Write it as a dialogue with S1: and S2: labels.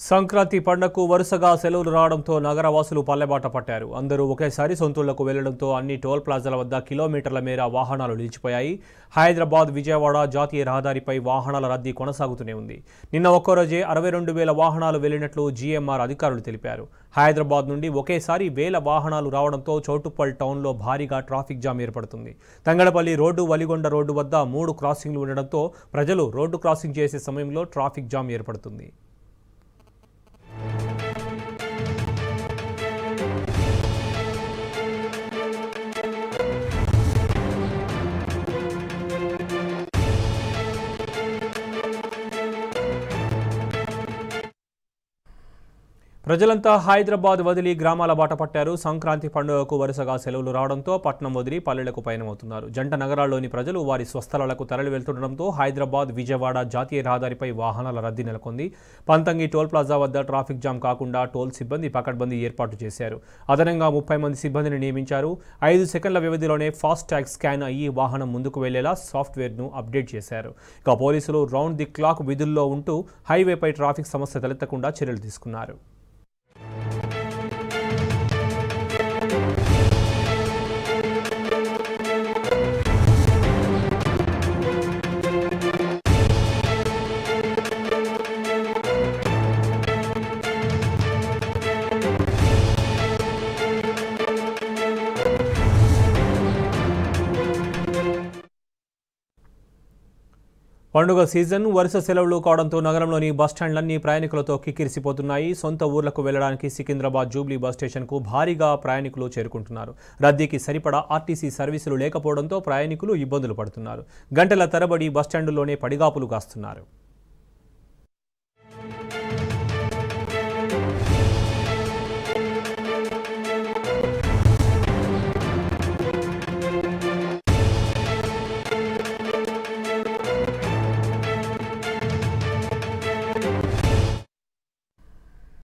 S1: సంక్రాంతి పండగకు వరుసగా సెలవులు రావడంతో నగరవాసులు పల్లెబాట పట్టారు. అందరూ ఒకేసారి సొంతూళ్లకు వెళ్లడంతో అన్ని టోల్ ప్లాజాల వద్ద కిలోమీటర్ల మేర వాహనాలు నిలిచిపోయాయి. హైదరాబాద్ విజయవాడ జాతీయ రహదారిపై వాహనాల రద్దీ కొనసాగుతూనే ఉంది. నిన్న ఒక్కరోజే 62,000 వాహనాలు వెళ్లినట్లు జీఎంఆర్ అధికారులు తెలిపారు. హైదరాబాద్ నుండి ఒకేసారి వేల వాహనాలు రావడంతో చౌటుప్పల్ టౌన్లో భారీగా ట్రాఫిక్ జామ్ ఏర్పడుతుంది. తంగళపల్లి రోడ్డు, వలిగొండ రోడ్డు వద్ద 3 క్రాసింగ్లు ఉండడంతో ప్రజలు రోడ్డు క్రాసింగ్ చేసే సమయంలో ట్రాఫిక్ జామ్ ఏర్పడుతుంది. ప్రజలంతా హైదరాబాద్ వదిలి గ్రామాల బాట పట్టారు. సంక్రాంతి పండుగకు వరుసగా సెలవులు రావడంతో పట్నం వదిలి పల్లెలకు పయనమవుతున్నారు. జంట నగరాల్లోని ప్రజలు వారి స్వస్థలాలకు తరలి వెళ్తుండడంతో హైదరాబాద్ విజయవాడ జాతీయ రహదారిపై వాహనాల రద్దీ నెలకొంది. పంతంగి టోల్ ప్లాజా వద్ద ట్రాఫిక్ జామ్ కాకుండా టోల్ సిబ్బంది పకడ్బందీ ఏర్పాటు చేశారు. అదనంగా 30 మంది సిబ్బందిని నియమించారు. 5 సెకండ్ల వ్యవధిలోనే ఫాస్ట్ ట్యాగ్ స్కాన్ అయ్యి వాహనం ముందుకు వెళ్లేలా సాఫ్ట్వేర్ను అప్డేట్ చేశారు. ఇక పోలీసులు రౌండ్ ది క్లాక్ విధుల్లో ఉంటూ హైవేపై ట్రాఫిక్ సమస్య తలెత్తకుండా చర్యలు తీసుకున్నారు. పండుగ సీజన్ వరుస సెలవులు కావడంతో నగరంలోని బస్టాండ్లన్నీ ప్రయాణికులతో కిక్కిరిసిపోతున్నాయి. సొంత ఊర్లకు వెళ్లడానికి సికింద్రాబాద్ జూబ్లీ బస్ స్టేషన్కు భారీగా ప్రయాణికులు చేరుకుంటున్నారు. రద్దీకి సరిపడా ఆర్టీసీ సర్వీసులు లేకపోవడంతో ప్రయాణికులు ఇబ్బందులు పడుతున్నారు. గంటల తరబడి బస్టాండుల్లోనే పడిగాపులు కాస్తున్నారు.